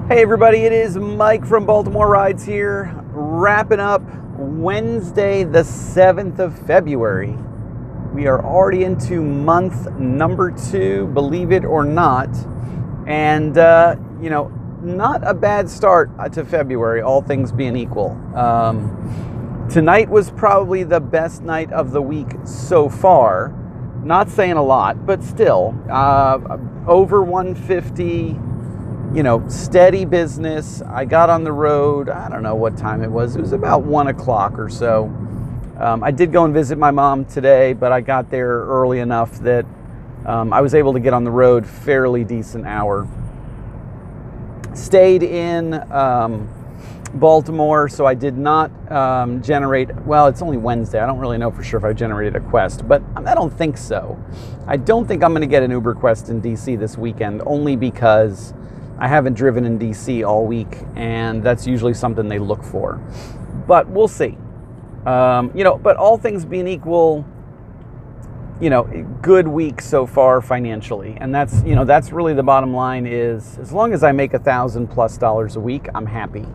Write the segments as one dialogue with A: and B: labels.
A: Hey everybody, it is Mike from Baltimore Rides here, wrapping up Wednesday the 7th of February. We are already into month number 2, believe it or not, and not a bad start to February, all things being equal. Tonight was probably the best night of the week so far. Not saying a lot, but still, over 150. Steady business. I got on the road. I don't know what time it was. It was about 1 o'clock or so. I did go and visit my mom today, but I got there early enough that I was able to get on the road fairly decent hour. Stayed in Baltimore, so I did not generate, well, it's only Wednesday. I don't really know for sure if I generated a Quest, but I don't think so. I don't think I'm going to get an Uber Quest in DC this weekend, only because I haven't driven in DC all week, and that's usually something they look for. But we'll see. But all things being equal, good week so far financially. And that's really the bottom line is, as long as I make $1,000+ a week, I'm happy.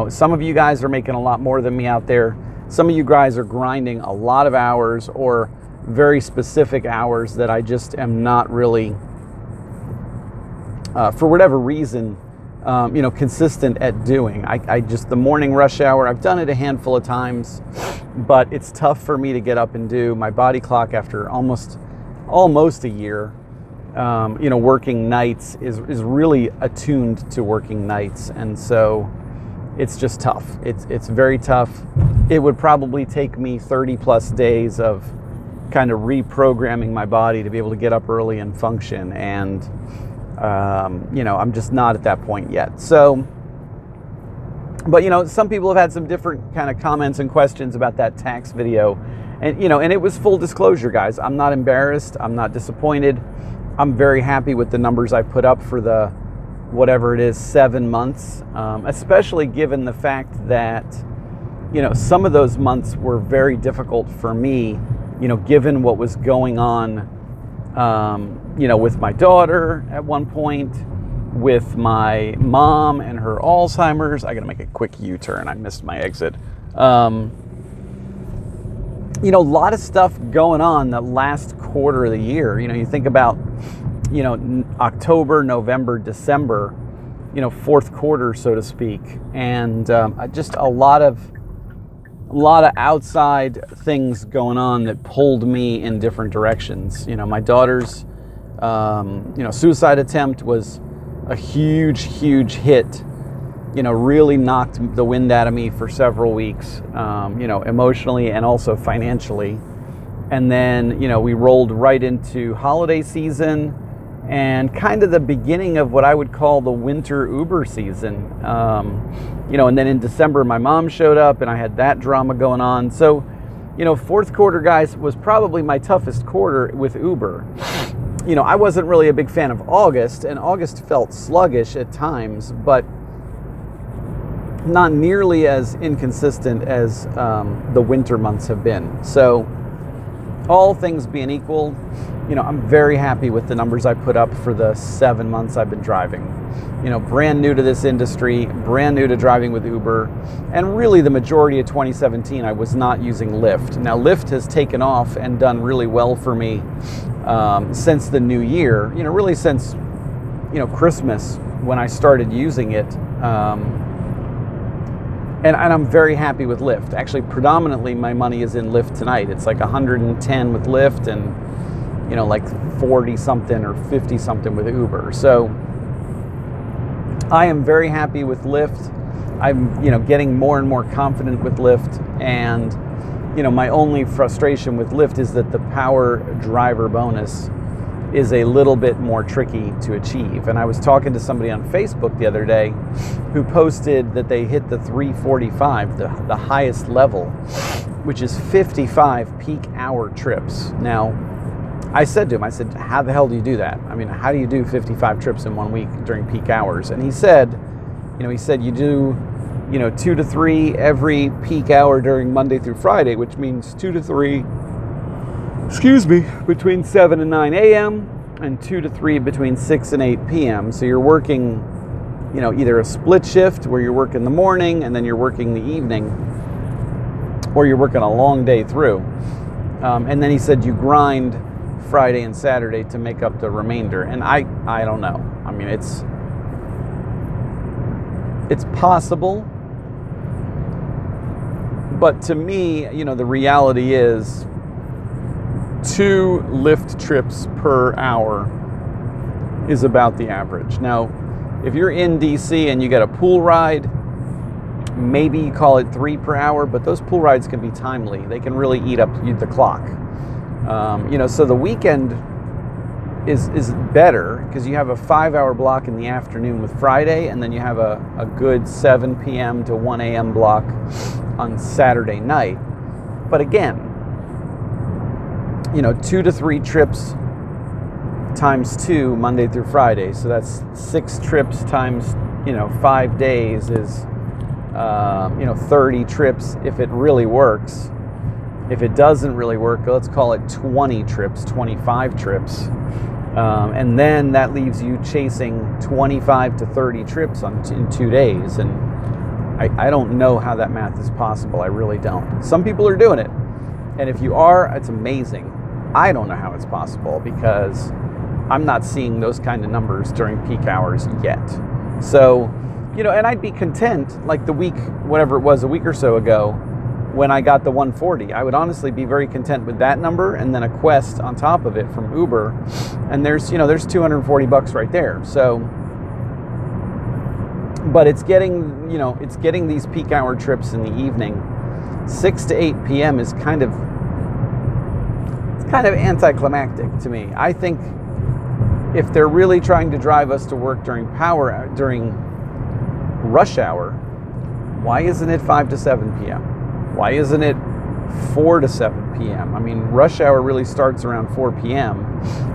A: Some of you guys are making a lot more than me out there. Some of you guys are grinding a lot of hours or very specific hours that I just am not really, for whatever reason, consistent at doing. I just, the morning rush hour, I've done it a handful of times, but it's tough for me to get up and do. My body clock after almost a year, working nights is really attuned to working nights. And so it's just tough. It's very tough. It would probably take me 30+ days of kind of reprogramming my body to be able to get up early and function. And I'm just not at that point yet. So, but some people have had some different kind of comments and questions about that tax video. And, and it was full disclosure, guys. I'm not embarrassed. I'm not disappointed. I'm very happy with the numbers I put up for the, whatever it is, 7 months, especially given the fact that, some of those months were very difficult for me, given what was going on, with my daughter at one point, with my mom and her Alzheimer's. I got to make a quick U-turn. I missed my exit. A lot of stuff going on the last quarter of the year. You think about, October, November, December, fourth quarter, so to speak. And just a lot of outside things going on that pulled me in different directions. My daughter's suicide attempt was a huge hit, really knocked the wind out of me for several weeks, emotionally and also financially. And then, we rolled right into holiday season and kind of the beginning of what I would call the winter Uber season. And then in December, my mom showed up and I had that drama going on. So, fourth quarter, guys, was probably my toughest quarter with Uber. I wasn't really a big fan of August, and August felt sluggish at times, but not nearly as inconsistent as the winter months have been. So, all things being equal, I'm very happy with the numbers I put up for the 7 months I've been driving. Brand new to this industry, brand new to driving with Uber, and really the majority of 2017 I was not using Lyft. Now Lyft has taken off and done really well for me since the new year, really since, Christmas when I started using it. And I'm very happy with Lyft. Actually, predominantly my money is in Lyft tonight. It's like 110 with Lyft and, like 40 something or 50 something with Uber. So I am very happy with Lyft. I'm, getting more and more confident with Lyft. And, my only frustration with Lyft is that the power driver bonus is a little bit more tricky to achieve. And I was talking to somebody on Facebook the other day who posted that they hit the 345, the highest level, which is 55 peak hour trips. Now, I said to him, how the hell do you do that? I mean, how do you do 55 trips in 1 week during peak hours? And he said you do, 2 to 3 every peak hour during Monday through Friday, which means 2 to 3, between 7 and 9 a.m. and 2 to 3 between 6 and 8 p.m. So you're working either a split shift where you're working the morning and then you're working the evening, or you're working a long day through. And then he said you grind Friday and Saturday to make up the remainder. And I don't know. I mean, it's possible. But to me, the reality is 2 Lyft trips per hour is about the average. Now, if you're in DC and you get a pool ride, maybe you call it 3 per hour, but those pool rides can be timely. They can really eat up the clock. So the weekend is better because you have a 5-hour block in the afternoon with Friday, and then you have a good 7 p.m. to 1 a.m. block on Saturday night. But again, 2 to 3 trips times 2 Monday through Friday. So that's 6 trips times, 5 days is, 30 trips if it really works. If it doesn't really work, let's call it 20 trips, 25 trips. And then that leaves you chasing 25 to 30 trips in 2 days. And I don't know how that math is possible. I really don't. Some people are doing it. And if you are, it's amazing. I don't know how it's possible because I'm not seeing those kind of numbers during peak hours yet. So, and I'd be content, like the week, whatever it was, a week or so ago, when I got the 140. I would honestly be very content with that number and then a Quest on top of it from Uber. And there's $240 right there. So, but it's getting these peak hour trips in the evening. 6 to 8 p.m. is kind of anticlimactic to me. I think if they're really trying to drive us to work during rush hour, why isn't it 5 to 7 p.m.? Why isn't it 4 to 7 p.m.? I mean, rush hour really starts around 4 p.m.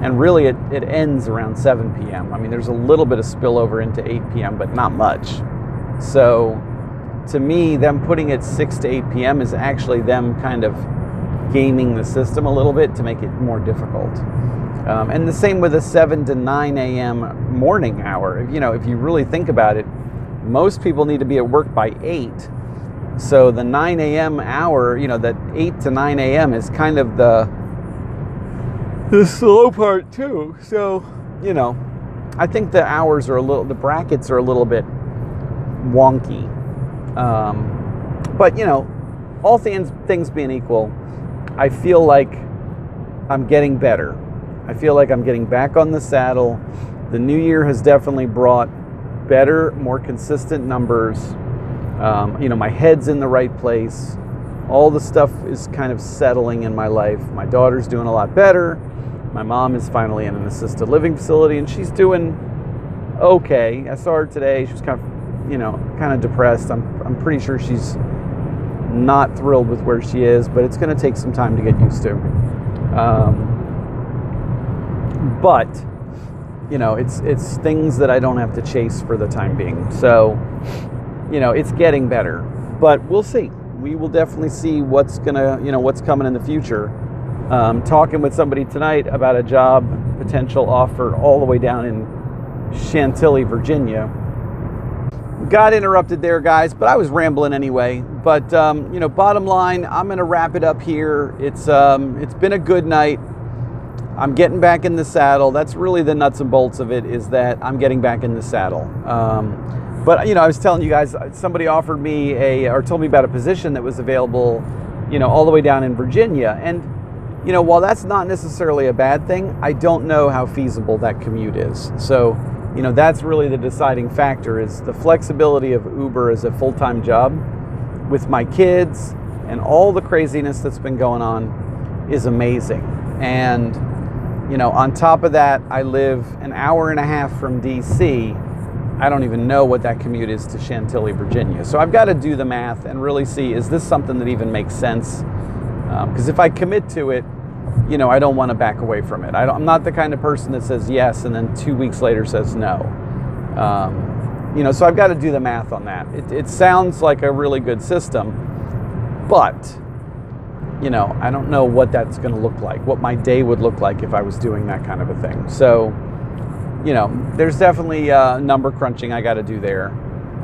A: and really it ends around 7 p.m. I mean, there's a little bit of spillover into 8 p.m., but not much. So to me, them putting it 6 to 8 p.m. is actually them kind of gaming the system a little bit to make it more difficult. And the same with a 7 to 9 a.m. morning hour. If you really think about it, most people need to be at work by 8. So the 9 a.m. hour, that 8 to 9 a.m. is kind of the slow part too. So, I think the brackets are a little bit wonky. But, all things being equal, I feel like I'm getting better. I feel like I'm getting back on the saddle. The new year has definitely brought better, more consistent numbers. My head's in the right place. All the stuff is kind of settling in my life. My daughter's doing a lot better. My mom is finally in an assisted living facility, and she's doing okay. I saw her today. She was kind of depressed. I'm pretty sure she's not thrilled with where she is, but it's going to take some time to get used to. But it's things that I don't have to chase for the time being. So, it's getting better, but we'll see. We will definitely see what's coming in the future. Talking with somebody tonight about a job potential offer all the way down in Chantilly, Virginia. Got interrupted there, guys, but I was rambling anyway. But bottom line, I'm going to wrap it up here. It's been a good night. I'm getting back in the saddle. That's really the nuts and bolts of it, is that I'm getting back in the saddle. But I was telling you guys, somebody offered me or told me about a position that was available, all the way down in Virginia. And, while that's not necessarily a bad thing, I don't know how feasible that commute is. So, that's really the deciding factor, is the flexibility of Uber as a full-time job with my kids and all the craziness that's been going on is amazing. And, on top of that, I live an hour and a half from DC. I don't even know what that commute is to Chantilly, Virginia. So I've got to do the math and really see, is this something that even makes sense? Because if I commit to it, I don't want to back away from it. I'm not the kind of person that says yes and then 2 weeks later says no. So I've got to do the math on that. It sounds like a really good system, but I don't know what that's going to look like, what my day would look like if I was doing that kind of a thing. So, there's definitely number crunching I got to do there.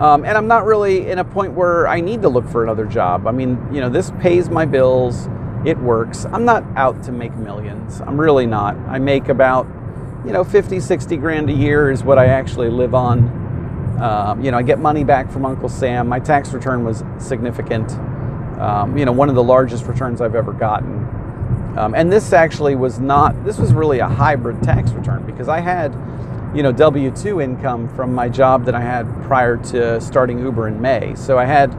A: And I'm not really in a point where I need to look for another job. I mean, this pays my bills. It works. I'm not out to make millions. I'm really not. I make about, 50, 60 grand a year is what I actually live on. I get money back from Uncle Sam. My tax return was significant. One of the largest returns I've ever gotten. And this actually was really a hybrid tax return because I had, W-2 income from my job that I had prior to starting Uber in May. So I had,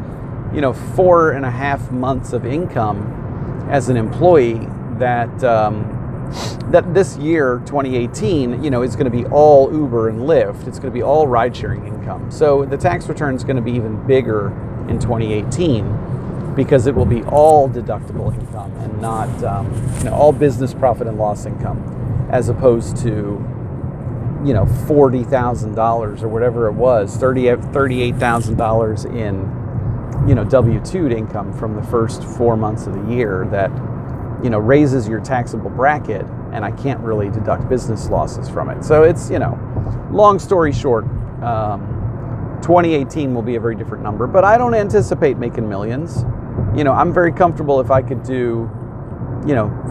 A: 4.5 months of income as an employee that this year, 2018, is going to be all Uber and Lyft. It's going to be all ride-sharing income. So the tax return is going to be even bigger in 2018 because it will be all deductible income and not all business profit and loss income, as opposed to $40,000 or whatever it was, $38,000 in W-2 income from the first 4 months of the year that raises your taxable bracket, and I can't really deduct business losses from it. So it's long story short, 2018 will be a very different number, but I don't anticipate making millions. I'm very comfortable if I could do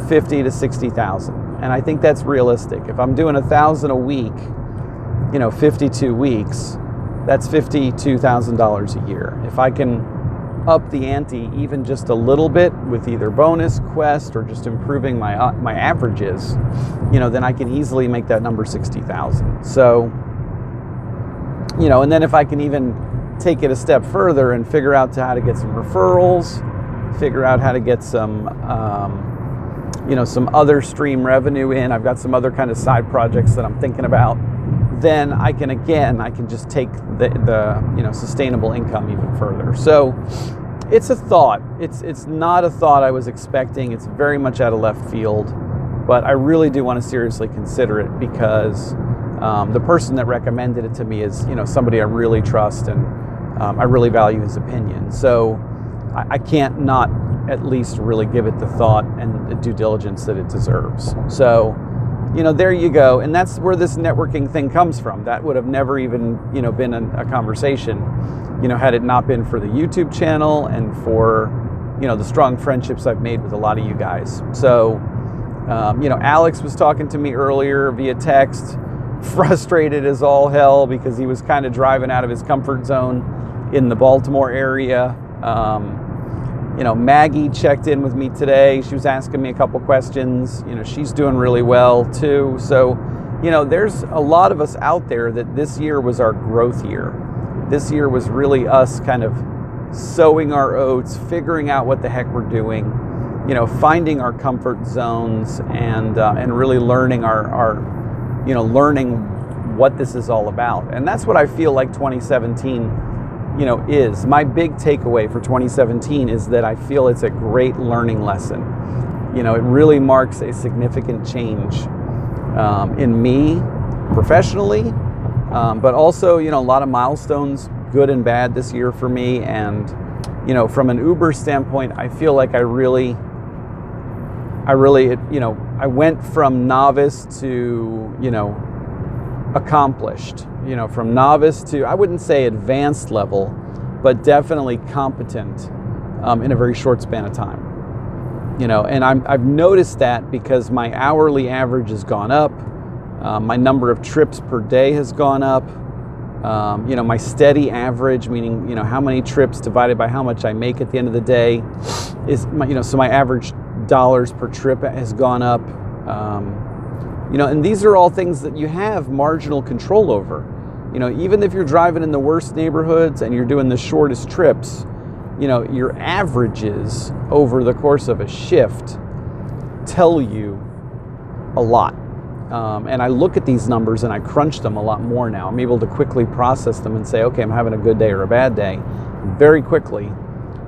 A: 50 to 60,000, and I think that's realistic. If I'm doing 1,000 a week, 52 weeks, that's $52,000 a year. If I can up the ante even just a little bit with either bonus, quest, or just improving my averages, then I can easily make that number 60,000. So, and then if I can even take it a step further and figure out how to get some referrals, figure out how to get some, some other stream revenue in. I've got some other kind of side projects that I'm thinking about. Then I can just take the sustainable income even further. So it's a thought. It's not a thought I was expecting. It's very much out of left field, but I really do want to seriously consider it because the person that recommended it to me is somebody I really trust, and I really value his opinion. So I can't not at least really give it the thought and the due diligence that it deserves. So there you go. And that's where this networking thing comes from. That would have never even, been a conversation, had it not been for the YouTube channel and for, the strong friendships I've made with a lot of you guys. So, Alex was talking to me earlier via text, frustrated as all hell because he was kind of driving out of his comfort zone in the Baltimore area. Maggie checked in with me today. She was asking me a couple questions. She's doing really well too. So, there's a lot of us out there that this year was our growth year. This year was really us kind of sowing our oats, figuring out what the heck we're doing, finding our comfort zones and really learning learning what this is all about. And that's what I feel like 2017 is. My big takeaway for 2017 is that I feel it's a great learning lesson. It really marks a significant change in me professionally, but also, a lot of milestones, good and bad this year for me. And, from an Uber standpoint, I feel like I went from novice to, accomplished, from novice to, I wouldn't say advanced level, but definitely competent in a very short span of time. And I've noticed that because my hourly average has gone up, my number of trips per day has gone up, my steady average, meaning, how many trips divided by how much I make at the end of the day is, so my average dollars per trip has gone up. And these are all things that you have marginal control over. Even if you're driving in the worst neighborhoods and you're doing the shortest trips, your averages over the course of a shift tell you a lot. And I look at these numbers and I crunch them a lot more now. I'm able to quickly process them and say, okay, I'm having a good day or a bad day very quickly.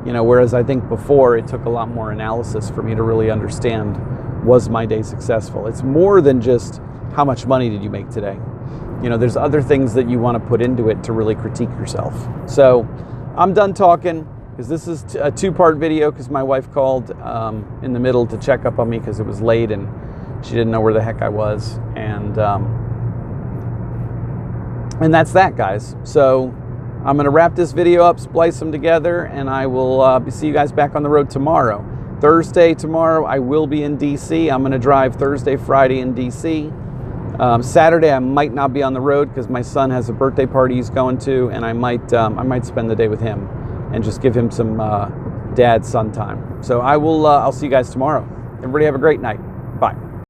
A: Whereas I think before it took a lot more analysis for me to really understand, was my day successful? It's more than just how much money did you make today. There's other things that you want to put into it to really critique yourself. So I'm done talking because this is a two-part video because my wife called in the middle to check up on me because it was late and she didn't know where the heck I was. And And that's that, guys. So I'm going to wrap this video up, splice them together, and I will see you guys back on the road tomorrow. Thursday, tomorrow, I will be in D.C. I'm going to drive Thursday, Friday in D.C. Saturday, I might not be on the road because my son has a birthday party he's going to, and I might spend the day with him and just give him some dad-son time. So I'll see you guys tomorrow. Everybody have a great night. Bye.